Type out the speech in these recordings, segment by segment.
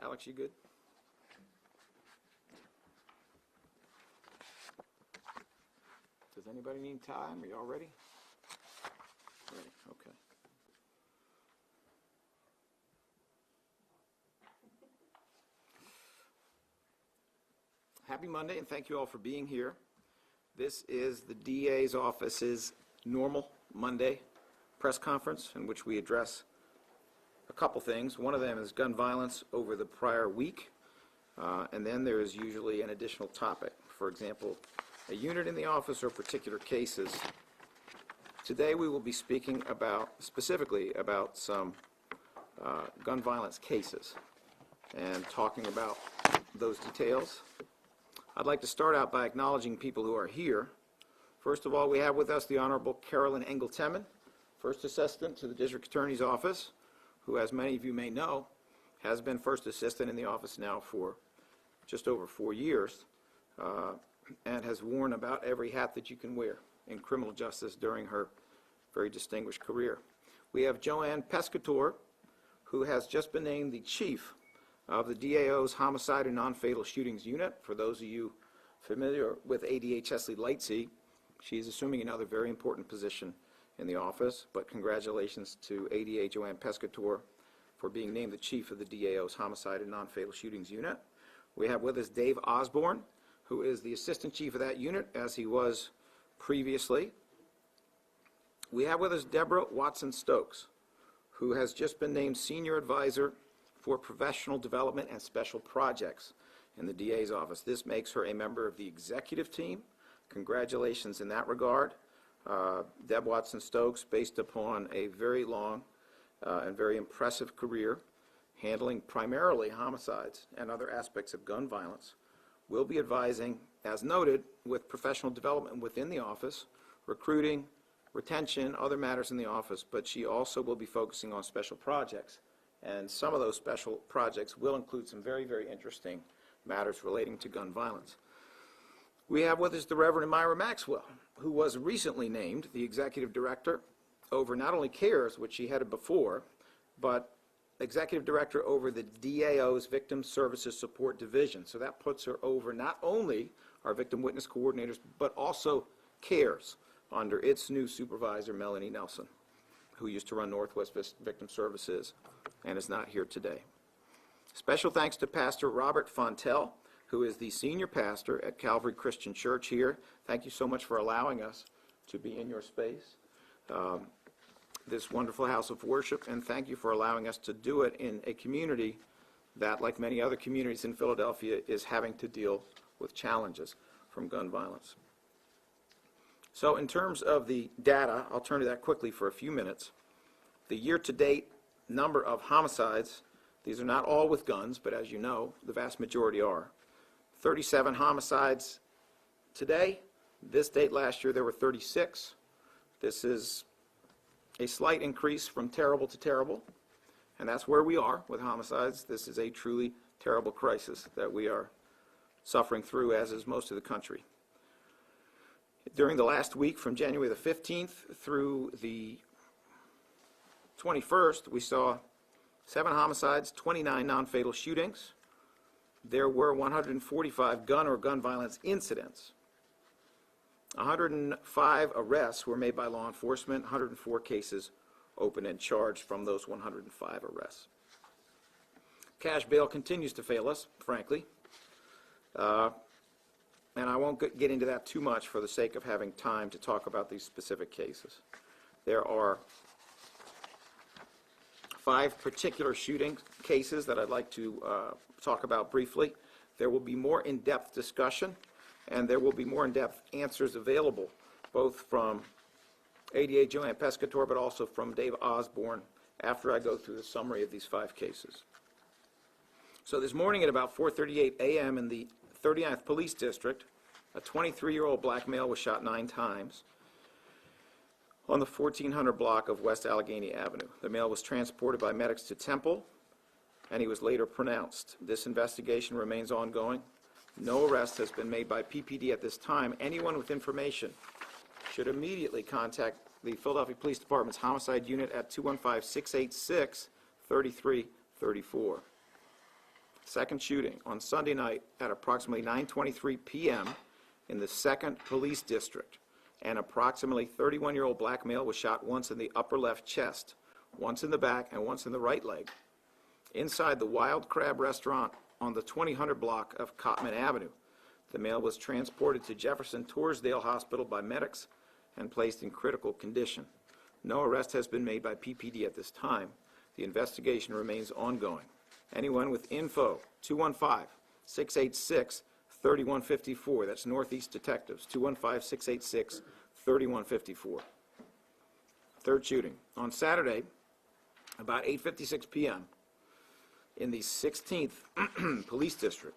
Alex, you good? Does anybody need time? Are y'all ready? Ready, okay. Happy Monday, and thank you all for being here. This is the DA's office's normal Monday press conference in which we address a couple things. One of them is gun violence over the prior week, and then there is usually an additional topic. For example, a unit in the office or particular cases. Today we will be speaking specifically about some gun violence cases and talking about those details. I'd like to start out by acknowledging people who are here. First of all, we have with us the Honorable Carolyn Engel-Temin, First Assistant to the District Attorney's Office, who, as many of you may know, has been First Assistant in the office now for just over 4 years, and has worn about every hat that you can wear in criminal justice during her very distinguished career. We have Joanne Pescatore, who has just been named the Chief of the DAO's Homicide and Non-Fatal Shootings Unit. For those of you familiar with ADHS Lightsey, she's assuming another very important position in the office, but congratulations to ADA Joanne Pescatore for being named the Chief of the DAO's Homicide and Non-Fatal Shootings Unit. We have with us Dave Osborne, who is the Assistant Chief of that unit, as he was previously. We have with us Deborah Watson-Stokes, who has just been named Senior Advisor for Professional Development and Special Projects in the DA's office. This makes her a member of the executive team. Congratulations in that regard. Deb Watson-Stokes, based upon a very long and very impressive career handling primarily homicides and other aspects of gun violence, will be advising, as noted, with professional development within the office, recruiting, retention, other matters in the office, but she also will be focusing on special projects. And some of those special projects will include some very, very interesting matters relating to gun violence. We have with us the Reverend Myra Maxwell, who was recently named the Executive Director over not only CARES, which she headed before, but Executive Director over the DAO's Victim Services Support Division. So that puts her over not only our Victim Witness Coordinators, but also CARES under its new supervisor, Melanie Nelson, who used to run Northwest Victim Services and is not here today. Special thanks to Pastor Robert Fontel, who is the senior pastor at Calvary Christian Church here. Thank you so much for allowing us to be in your space, this wonderful house of worship, and thank you for allowing us to do it in a community that, like many other communities in Philadelphia, is having to deal with challenges from gun violence. So in terms of the data, I'll turn to that quickly for a few minutes. The year-to-date number of homicides, these are not all with guns, but as you know, the vast majority are. 37 homicides today. This date last year there were 36. This is a slight increase from terrible to terrible, and that's where we are with homicides. This is a truly terrible crisis that we are suffering through, as is most of the country. During the last week, from January the 15th through the 21st, we saw 7 homicides, 29 non-fatal shootings. There were 145 gun or gun violence incidents. 105 arrests were made by law enforcement, 104 cases opened and charged from those 105 arrests. Cash bail continues to fail us, frankly. And I won't get into that too much for the sake of having time to talk about these specific cases. There are 5 particular shooting cases that I'd like to talk about briefly. There will be more in-depth discussion, and there will be more in-depth answers available, both from ADA Joanne Pescatore, but also from Dave Osborne, after I go through the summary of these 5 cases. So this morning at about 4:38 a.m. in the 39th Police District, a 23-year-old black male was shot 9 times on the 1400 block of West Allegheny Avenue. The male was transported by medics to Temple, and he was later pronounced. This investigation remains ongoing. No arrest has been made by PPD at this time. Anyone with information should immediately contact the Philadelphia Police Department's Homicide Unit at 215-686-3334. Second shooting on Sunday night at approximately 9:23 p.m. in the 2nd Police District. An approximately 31-year-old black male was shot once in the upper left chest, once in the back, and once in the right leg. Inside the Wild Crab restaurant on the 2000 block of Cottman Avenue, the male was transported to Jefferson Torresdale Hospital by medics and placed in critical condition. No arrest has been made by PPD at this time. The investigation remains ongoing. Anyone with info, 215-686-3154. That's Northeast Detectives, 215-686-3154. Third shooting. On Saturday, about 8:56 p.m., in the 16th Police District,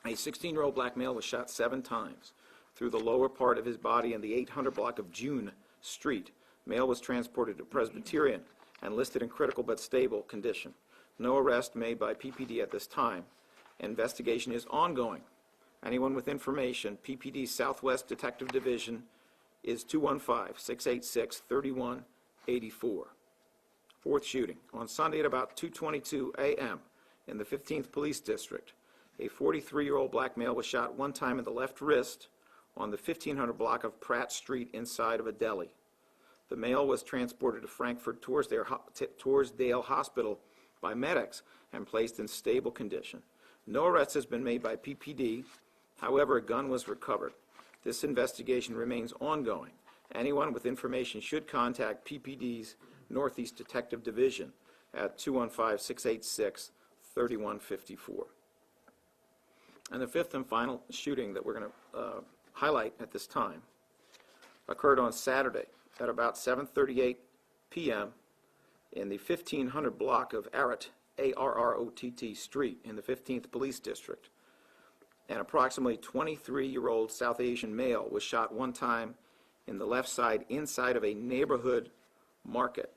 a 16-year-old black male was shot 7 times through the lower part of his body in the 800 block of June Street. Male was transported to Presbyterian and listed in critical but stable condition. No arrest made by PPD at this time. Investigation is ongoing. Anyone with information, PPD Southwest Detective Division is 215-686-3184. Fourth shooting. On Sunday at about 2:22 a.m. in the 15th Police District, a 43-year-old black male was shot 1 time in the left wrist on the 1500 block of Pratt Street inside of a deli. The male was transported to Frankfurt Torresdale Hospital by medics and placed in stable condition. No arrest has been made by PPD. However, a gun was recovered. This investigation remains ongoing. Anyone with information should contact PPD's Northeast Detective Division at 215-686-3154. And the fifth and final shooting that we're going to highlight at this time occurred on Saturday at about 7:38 p.m. in the 1500 block of Arrott, A-R-R-O-T-T Street in the 15th Police District. An approximately 23-year-old South Asian male was shot 1 time in the left side inside of a neighborhood market.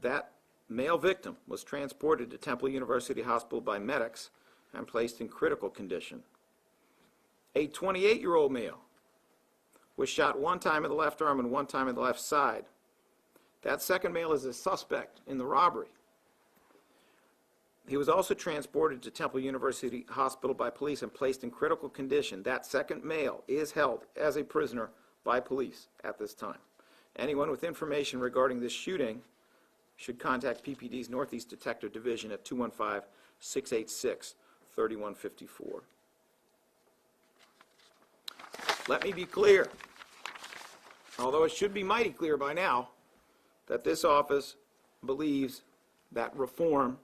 That male victim was transported to Temple University Hospital by medics and placed in critical condition. A 28-year-old male was shot 1 time in the left arm and 1 time in the left side. That second male is a suspect in the robbery. He was also transported to Temple University Hospital by police and placed in critical condition. That second male is held as a prisoner by police at this time. Anyone with information regarding this shooting should contact PPD's Northeast Detective Division at 215-686-3154. Let me be clear, although it should be mighty clear by now, that this office believes that reform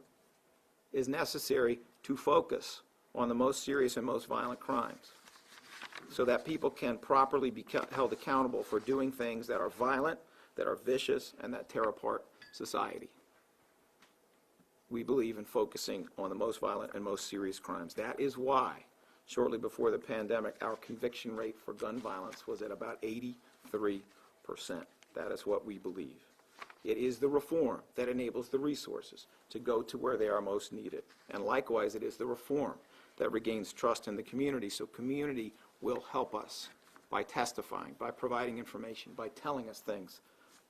is necessary to focus on the most serious and most violent crimes so that people can properly be held accountable for doing things that are violent, that are vicious, and that tear apart society. We believe in focusing on the most violent and most serious crimes. That is why, shortly before the pandemic, our conviction rate for gun violence was at about 83%. That is what we believe. It is the reform that enables the resources to go to where they are most needed. And likewise, it is the reform that regains trust in the community, so community will help us by testifying, by providing information, by telling us things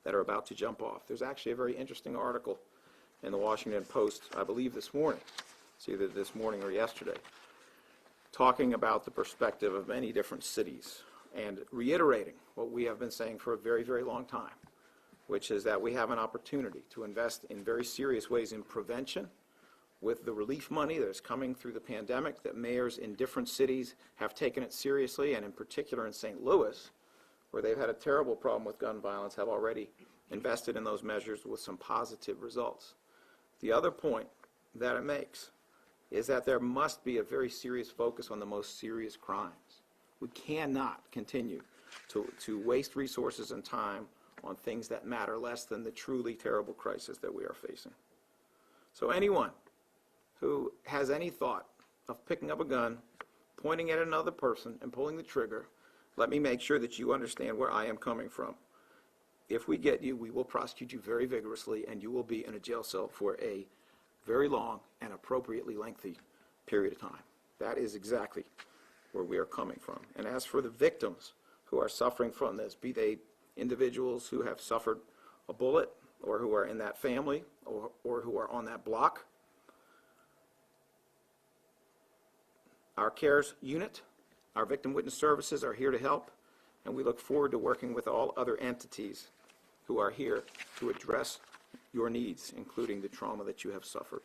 that are about to jump off. There's actually a very interesting article in the Washington Post, I believe this morning, it's either this morning or yesterday, talking about the perspective of many different cities and reiterating what we have been saying for a very, very long time, which is that we have an opportunity to invest in very serious ways in prevention with the relief money that is coming through the pandemic, that mayors in different cities have taken it seriously, and in particular in St. Louis, where they've had a terrible problem with gun violence, have already invested in those measures with some positive results. The other point that it makes is that there must be a very serious focus on the most serious crimes. We cannot continue to waste resources and time on things that matter less than the truly terrible crisis that we are facing. So anyone who has any thought of picking up a gun, pointing at another person, and pulling the trigger, let me make sure that you understand where I am coming from. If we get you, we will prosecute you very vigorously, and you will be in a jail cell for a very long and appropriately lengthy period of time. That is exactly where we are coming from. And as for the victims who are suffering from this, be they individuals who have suffered a bullet or who are in that family or who are on that block, Our CARES unit, our victim witness services are here to help, and we look forward to working with all other entities who are here to address your needs, including the trauma that you have suffered.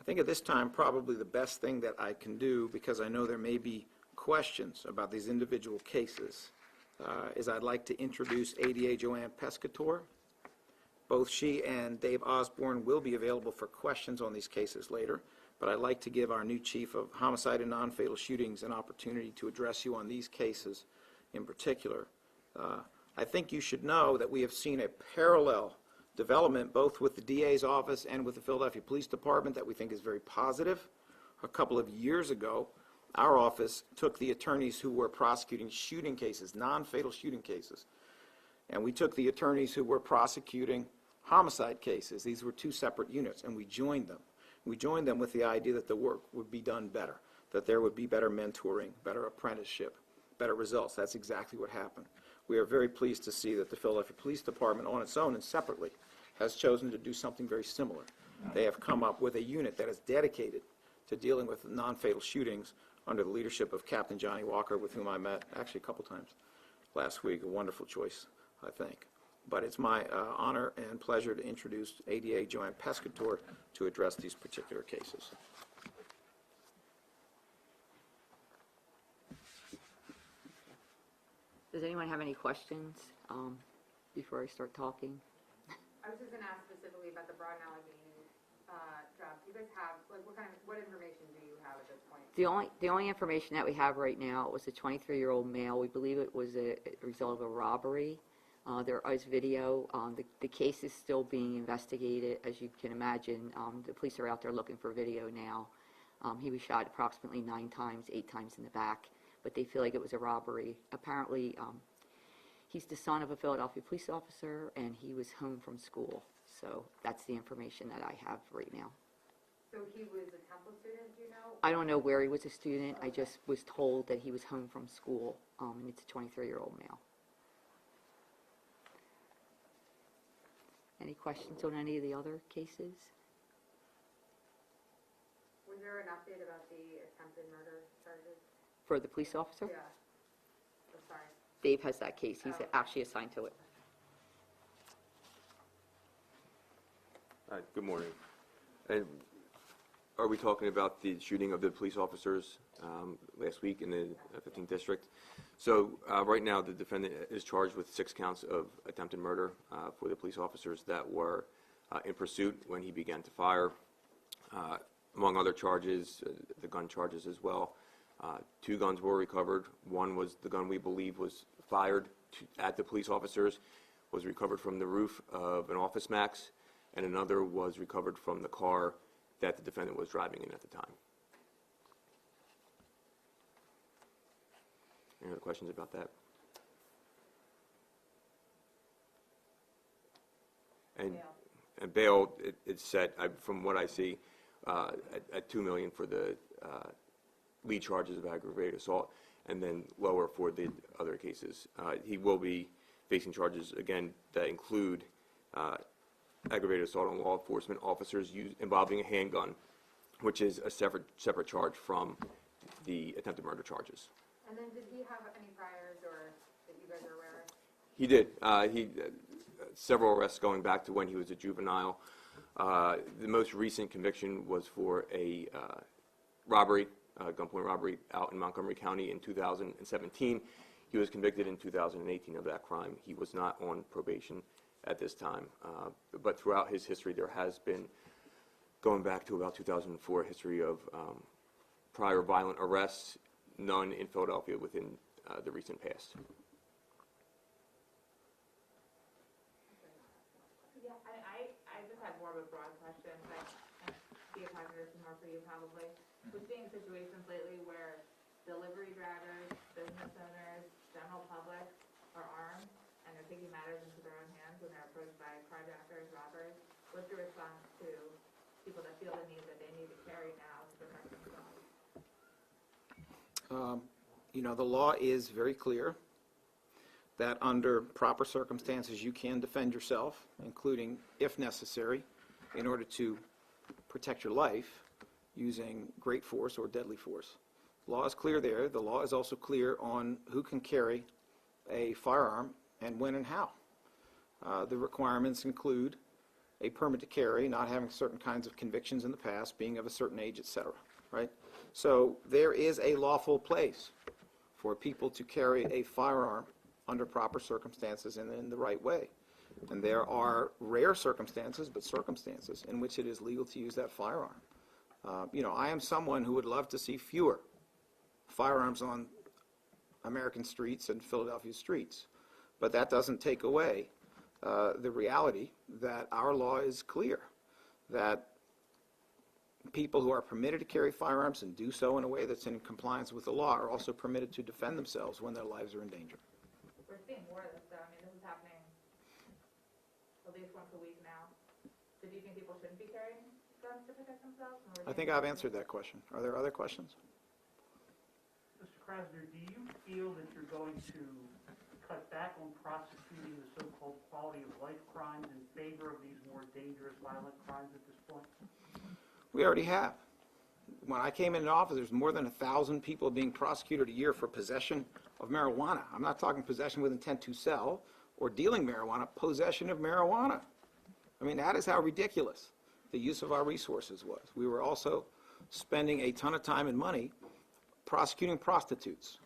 I think at this time, probably the best thing that I can do, because I know there may be questions about these individual cases, is I'd like to introduce ADA Joanne Pescator. Both she and Dave Osborne will be available for questions on these cases later, but I'd like to give our new Chief of Homicide and Non-Fatal Shootings an opportunity to address you on these cases in particular. I think you should know that we have seen a parallel development both with the DA's office and with the Philadelphia Police Department that we think is very positive. A couple of years ago, our office took the attorneys who were prosecuting shooting cases, non-fatal shooting cases, and we took the attorneys who were prosecuting homicide cases. These were two separate units, and we joined them. We joined them with the idea that the work would be done better, that there would be better mentoring, better apprenticeship, better results. That's exactly what happened. We are very pleased to see that the Philadelphia Police Department on its own and separately has chosen to do something very similar. They have come up with a unit that is dedicated to dealing with non-fatal shootings under the leadership of Captain Johnny Walker, with whom I met actually a couple times last week. A wonderful choice, I think. But it's my honor and pleasure to introduce ADA Joanne Pescator to address these particular cases. Does anyone have any questions before I start talking? I was just going to ask specifically about the Broad and Allegheny job. Do you guys have, like, what information do you have at this point? The only information that we have right now was a 23-year-old male. We believe it was a result of a robbery. There is video. The case is still being investigated. As you can imagine, the police are out there looking for video now. He was shot approximately 9 times, 8 times in the back, but they feel like it was a robbery. Apparently, he's the son of a Philadelphia police officer, and he was home from school. So that's the information that I have right now. So he was a Temple student, do you know? I don't know where he was a student. I just was told that he was home from school, and it's a 23-year-old male. Any questions on any of the other cases? Was there an update about the attempted murder charges? For the police officer? Yeah. Oh, sorry. Dave has that case. He's actually assigned to it. Good morning. And are we talking about the shooting of the police officers last week in the 15th District? So right now the defendant is charged with 6 counts of attempted murder for the police officers that were in pursuit when he began to fire. Among other charges, the gun charges as well. 2 guns were recovered. One was the gun we believe was fired at the police officers, was recovered from the roof of an Office Max, and another was recovered from the car that the defendant was driving in at the time. Any other questions about that? And bail, it's set, from what I see, at $2 million for the lead charges of aggravated assault, and then lower for the other cases. He will be facing charges, again, that include aggravated assault on law enforcement officers involving a handgun, which is a separate charge from the attempted murder charges. And then did he have any priors or that you guys are aware of? He did. Several arrests going back to when he was a juvenile. The most recent conviction was for a robbery, gunpoint robbery out in Montgomery County in 2017. He was convicted in 2018 of that crime. He was not on probation at this time. But throughout his history, there has been, going back to about 2004, history of prior violent arrests, none in Philadelphia within the recent past. Yeah, I just had more of a broad question, but be a controversy more for you probably. We're seeing situations lately where delivery drivers, business owners, general public are armed and they're taking matters into their own hands when they're approached by carjackers, robbers. What's your response to people that feel the need that they need to carry now to protect themselves? You know, the law is very clear that under proper circumstances, you can defend yourself, including, if necessary, in order to protect your life using great force or deadly force. Law is clear there. The law is also clear on who can carry a firearm and when and how. The requirements include a permit to carry, not having certain kinds of convictions in the past, being of a certain age, etc., right? So there is a lawful place for people to carry a firearm under proper circumstances and in the right way. And there are rare circumstances, but circumstances in which it is legal to use that firearm. You know, I am someone who would love to see fewer firearms on American streets and Philadelphia streets, but that doesn't take away the reality that our law is clear, that people who are permitted to carry firearms and do so in a way that's in compliance with the law are also permitted to defend themselves when their lives are in danger. We're seeing more of this, though. I mean, this is happening at least once a week now. So do you think people shouldn't be carrying guns to protect themselves? I think I've answered that question. Are there other questions? Mr. Krasner, do you feel that you're going to cut back on prosecuting the so-called quality of life crimes in favor of these more dangerous violent crimes at this point? We already have. When I came into office, there's more than 1,000 people being prosecuted a year for possession of marijuana. I'm not talking possession with intent to sell or dealing marijuana, possession of marijuana. I mean, that is how ridiculous the use of our resources was. We were also spending a ton of time and money prosecuting prostitutes.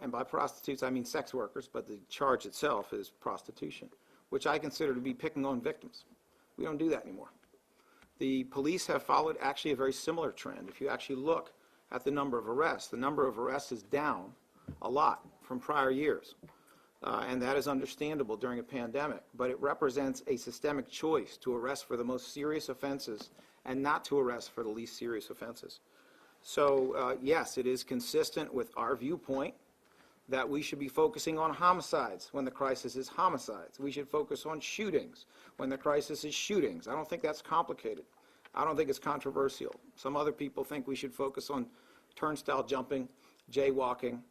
And by prostitutes, I mean sex workers, but the charge itself is prostitution, which I consider to be picking on victims. We don't do that anymore. The police have followed actually a very similar trend. If you actually look at the number of arrests is down a lot from prior years. And that is understandable during a pandemic, but it represents a systemic choice to arrest for the most serious offenses and not to arrest for the least serious offenses. So, yes, it is consistent with our viewpoint that we should be focusing on homicides when the crisis is homicides. We should focus on shootings when the crisis is shootings. I don't think that's complicated. I don't think it's controversial. Some other people think we should focus on turnstile jumping, jaywalking,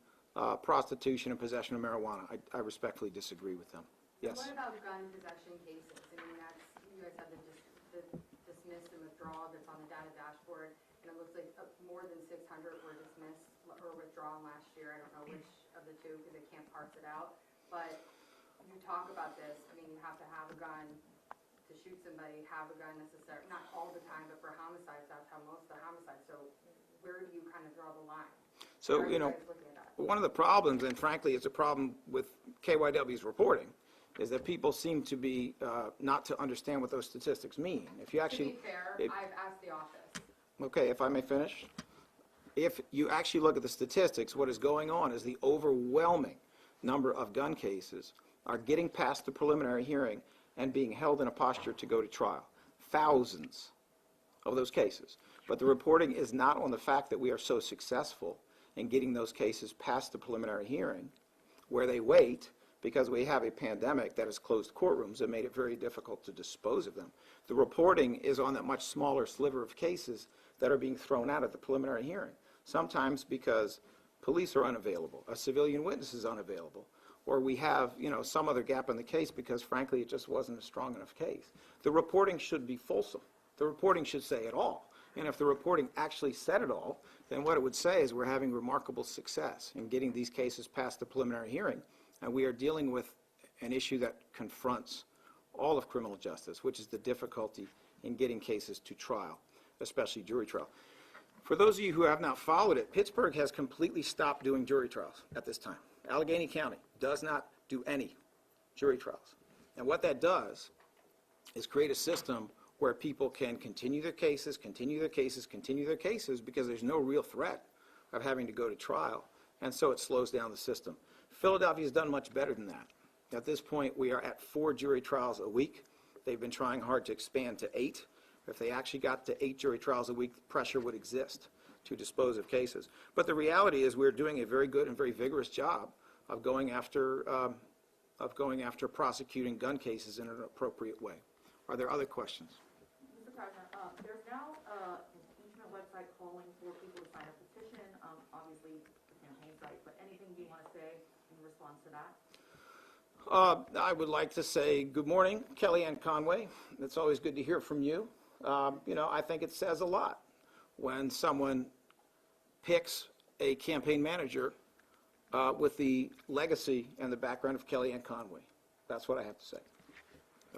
prostitution, and possession of marijuana. I respectfully disagree with them. Yes? What about gun possession cases? I mean, that's, you guys have the dismiss and withdraw that's on the data dashboard, and it looks like more than 600 were dismissed or withdrawn last year. I don't know which of the two because they can't parse it out. But you talk about this. I mean, you have to have a gun to shoot somebody, have a gun necessarily, not all the time, but for homicides, that's how most of the homicides. So where do you kind of draw the line? So, you know, one of the problems, and frankly it's a problem with KYW's reporting, is that people seem to be not to understand what those statistics mean. If you actually, to be fair, I've asked the office. Okay, if I may finish. If you actually look at the statistics, what is going on is the overwhelming number of gun cases are getting past the preliminary hearing and being held in a posture to go to trial. Thousands of those cases. But the reporting is not on the fact that we are so successful in getting those cases past the preliminary hearing, where they wait because we have a pandemic that has closed courtrooms and made it very difficult to dispose of them. The reporting is on that much smaller sliver of cases that are being thrown out at the preliminary hearing, sometimes because police are unavailable, a civilian witness is unavailable, or we have, you know, some other gap in the case because, frankly, it just wasn't a strong enough case. The reporting should be fulsome. The reporting should say it all. And if the reporting actually said it all, then what it would say is we're having remarkable success in getting these cases past the preliminary hearing, and we are dealing with an issue that confronts all of criminal justice, which is the difficulty in getting cases to trial, especially jury trial. For those of you who have not followed it, Pittsburgh has completely stopped doing jury trials at this time. Allegheny County does not do any jury trials. And what that does is create a system where people can continue their cases, because there's no real threat of having to go to trial, and so it slows down the system. Philadelphia has done much better than that. At this point, we are at 4 jury trials a week. They've been trying hard to expand to 8. If they actually got to 8 jury trials a week, pressure would exist to dispose of cases. But the reality is we're doing a very good and very vigorous job of going after prosecuting gun cases in an appropriate way. Are there other questions? Mr. Krasner, there's now an intimate website calling for people to sign a petition. site, but anything you want to say in response to that? I would like to say good morning, Kellyanne Conway. It's always good to hear from you. I think it says a lot when someone picks a campaign manager with the legacy and the background of Kellyanne Conway. That's what I have to say.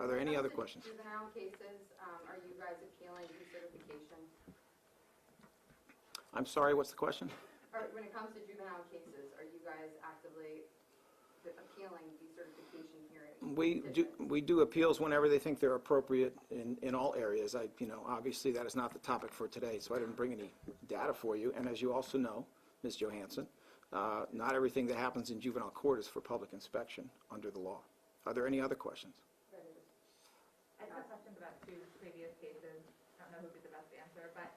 Are there any other questions? Juvenile cases, are you guys appealing decertification? I'm sorry, what's the question? Or when it comes to juvenile cases, are you guys actively appealing decertification hearings? We do appeals whenever they think they're appropriate in all areas. Obviously that is not the topic for today, so I didn't bring any data for you. And as you also know, Ms. Johansson, not everything that happens in juvenile court is for public inspection under the law. Are there any other questions? I have questions about two previous cases. I don't know who would be the best answer, but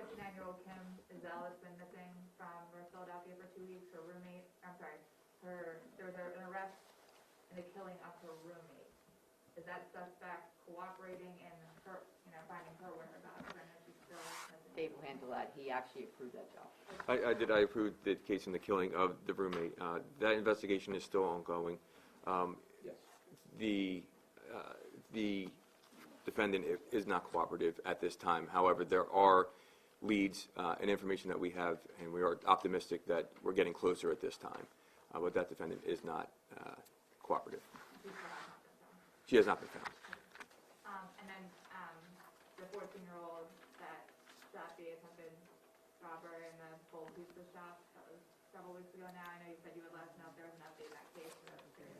59-year-old Kim Ezell has been missing from North Philadelphia for 2 weeks. Her roommate, there was an arrest and a killing of her roommate. Is that suspect cooperating in her, finding her whereabouts, or is she still missing? Dave will handle that. He actually approved that job. I did. I approved the case in the killing of the roommate. That investigation is still ongoing. Yes. The defendant is not cooperative at this time. However, there are leads and information that we have, and we are optimistic that we're getting closer at this time. But that defendant is not cooperative. She has not been found. And then the 14-year-old that shot the attempted robber in the Full Pizza shop, that was several weeks ago now. I know you said you would let us know if there was an update in that case, but I was curious.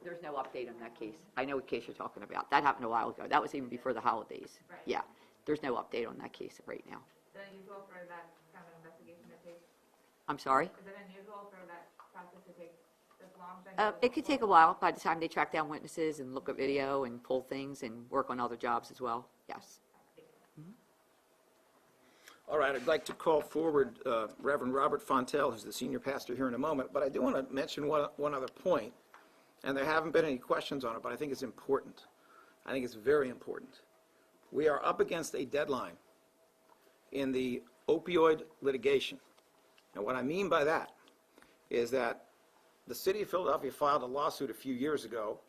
There's no update on that case. I know what case you're talking about. That happened a while ago. That was even before the holidays. Right. Yeah, there's no update on that case right now. Is it unusual for that kind of investigation to take? I'm sorry? Is it unusual for that process to take this long? It could take a while by the time they track down witnesses and look at video and pull things and work on other jobs as well. Yes. All right, I'd like to call forward Reverend Robert Fontel, who's the senior pastor here in a moment, but I do want to mention one other point, and there haven't been any questions on it, but I think it's important. I think it's very important. We are up against a deadline in the opioid litigation. And what I mean by that is that the city of Philadelphia filed a lawsuit a few years ago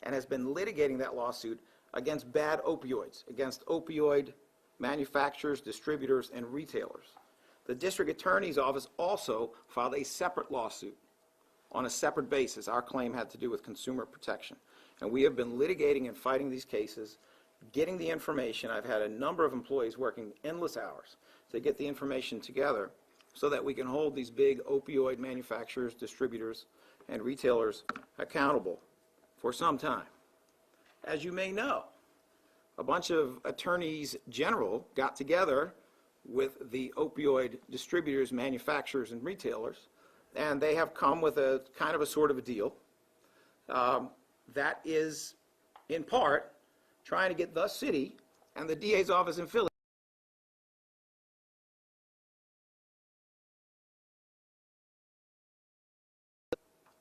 and has been litigating that lawsuit against bad opioids, against opioid manufacturers, distributors, and retailers. The district attorney's office also filed a separate lawsuit on a separate basis. Our claim had to do with consumer protection. And we have been litigating and fighting these cases, getting the information. I've had a number of employees working endless hours to get the information together so that we can hold these big opioid manufacturers, distributors, and retailers accountable for some time. As you may know, a bunch of attorneys general got together with the opioid distributors, manufacturers, and retailers, and they have come with a kind of a sort of a deal that is, in part, trying to get the city and the DA's office in Philly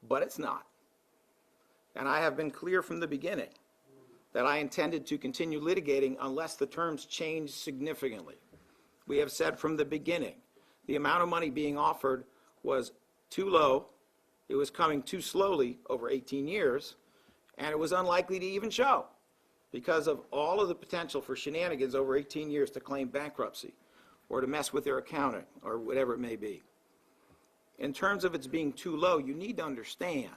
but it's not. And I have been clear from the beginning that I intended to continue litigating unless the terms change significantly. We have said from the beginning the amount of money being offered was too low, it was coming too slowly over 18 years, and it was unlikely to even show because of all of the potential for shenanigans over 18 years to claim bankruptcy or to mess with their accounting or whatever it may be. In terms of its being too low, you need to understand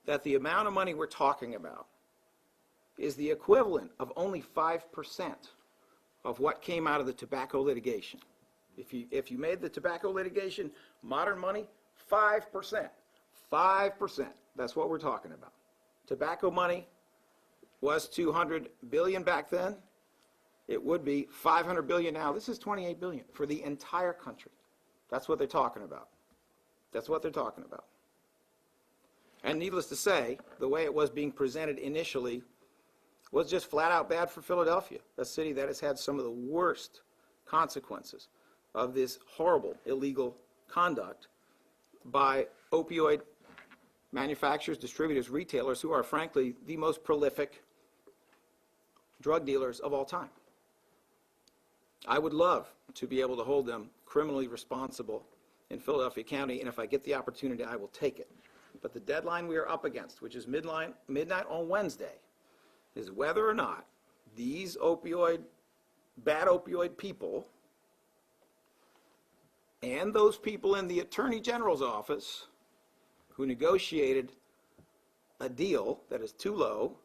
that the amount of money we're talking about is the equivalent of only 5% of what came out of the tobacco litigation. If you made the tobacco litigation modern money, 5%. 5%. That's what we're talking about. Tobacco money was $200 billion back then. It would be $500 billion now. This is $28 billion for the entire country. That's what they're talking about. That's what they're talking about. And needless to say, the way it was being presented initially was just flat out bad for Philadelphia, a city that has had some of the worst consequences of this horrible illegal conduct by opioid manufacturers, distributors, retailers who are frankly the most prolific drug dealers of all time. I would love to be able to hold them criminally responsible in Philadelphia County, and if I get the opportunity, I will take it. But the deadline we are up against, which is midnight on Wednesday, is whether or not these bad opioid people and those people in the Attorney General's office who negotiated a deal that is too low,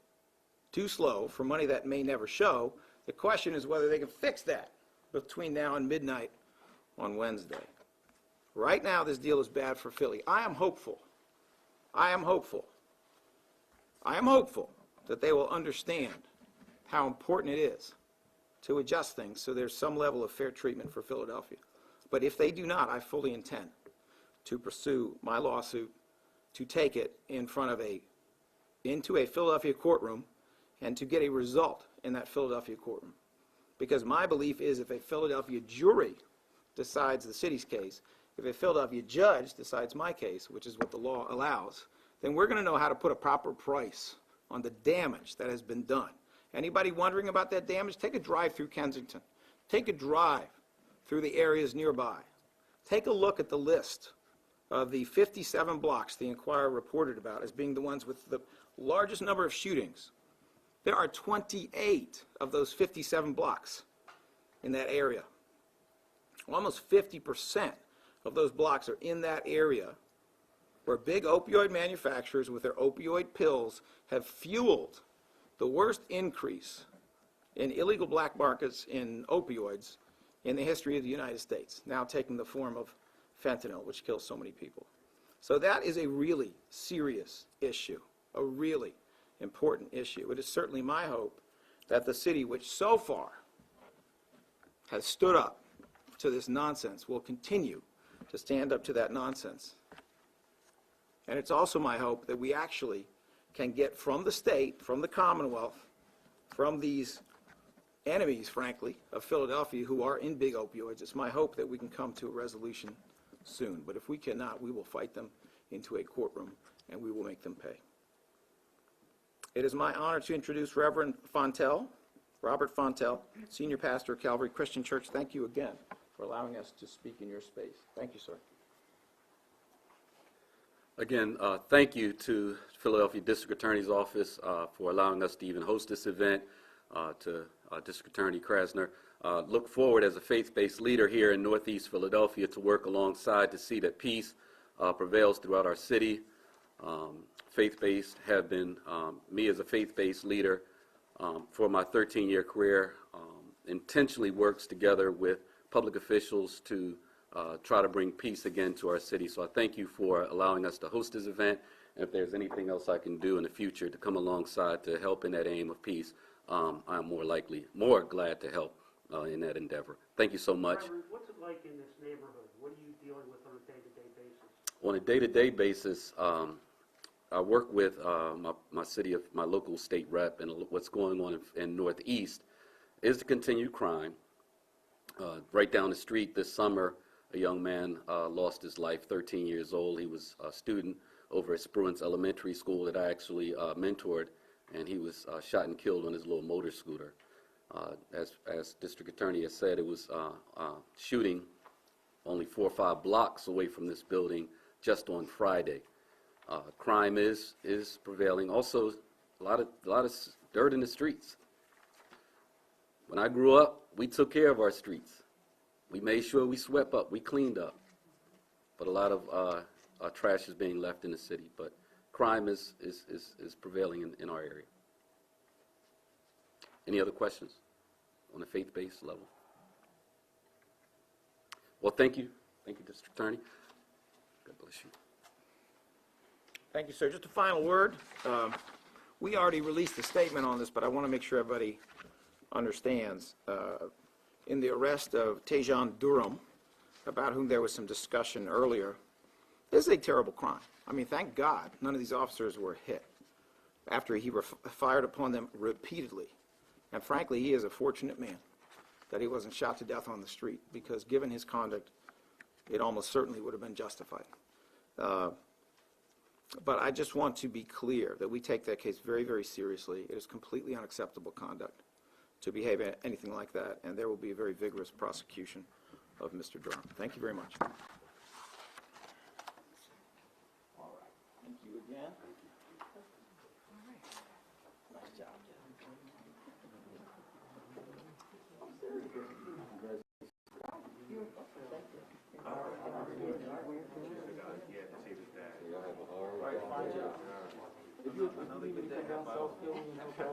too slow for money that may never show, the question is whether they can fix that between now and midnight on Wednesday. Right now, this deal is bad for Philly. I am hopeful that they will understand how important it is to adjust things so there's some level of fair treatment for Philadelphia. But if they do not, I fully intend to pursue my lawsuit, to take it into a Philadelphia courtroom and to get a result in that Philadelphia courtroom. Because my belief is if a Philadelphia jury decides the city's case, if a Philadelphia judge decides my case, which is what the law allows, then we're going to know how to put a proper price on the damage that has been done. Anybody wondering about that damage? Take a drive through Kensington. Take a drive through the areas nearby. Take a look at the list of the 57 blocks the Inquirer reported about as being the ones with the largest number of shootings. There are 28 of those 57 blocks in that area. Almost 50% of those blocks are in that area where big opioid manufacturers with their opioid pills have fueled the worst increase in illegal black markets in opioids in the history of the United States, now taking the form of fentanyl, which kills so many people. So that is a really serious issue, a really important issue. It is certainly my hope that the city, which so far has stood up to this nonsense, will continue to stand up to that nonsense. And it's also my hope that we actually can get from the state, from the Commonwealth, from these enemies, frankly, of Philadelphia who are in big opioids, it's my hope that we can come to a resolution soon. But if we cannot, we will fight them into a courtroom and we will make them pay. It is my honor to introduce Reverend Fontel, Robert Fontel, Senior Pastor of Calvary Christian Church. Thank you again for allowing us to speak in your space. Thank you, sir. Again, thank you to Philadelphia District Attorney's Office for allowing us to even host this event, to District Attorney Krasner. Look forward as a faith-based leader here in Northeast Philadelphia to work alongside to see that peace prevails throughout our city. Faith-based have been, me as a faith-based leader for my 13-year career, intentionally works together with public officials to try to bring peace again to our city. So I thank you for allowing us to host this event. And if there's anything else I can do in the future to come alongside to help in that aim of peace, I'm more glad to help in that endeavor. Thank you so much. Reverend, what's it like in this neighborhood? What are you dealing with on a day-to-day basis? On a day-to-day basis, I work with my local state rep, and what's going on in Northeast is the continued crime. Right down the street this summer, a young man lost his life, 13 years old. He was a student over at Spruance Elementary School that I actually mentored, and he was shot and killed on his little motor scooter. As District Attorney has said, it was shooting only 4 or 5 blocks away from this building just on Friday. Crime is prevailing. Also, a lot of dirt in the streets. When I grew up, we took care of our streets. We made sure we swept up, we cleaned up. But a lot of trash is being left in the city. But crime is prevailing in our area. Any other questions on a faith-based level? Well, thank you. Thank you, District Attorney. God bless you. Thank you, sir. Just a final word. We already released a statement on this, but I want to make sure everybody understands. In the arrest of Tejan Durham, about whom there was some discussion earlier, this is a terrible crime. I mean, thank God none of these officers were hit after he fired upon them repeatedly. And frankly, he is a fortunate man that he wasn't shot to death on the street, because given his conduct, it almost certainly would have been justified. But I just want to be clear that we take that case very, very seriously. It is completely unacceptable conduct. to behave anything like that, and there will be a very vigorous prosecution of Mr. Durham. Thank you very much. All right. Thank you again. Nice job. Another good day.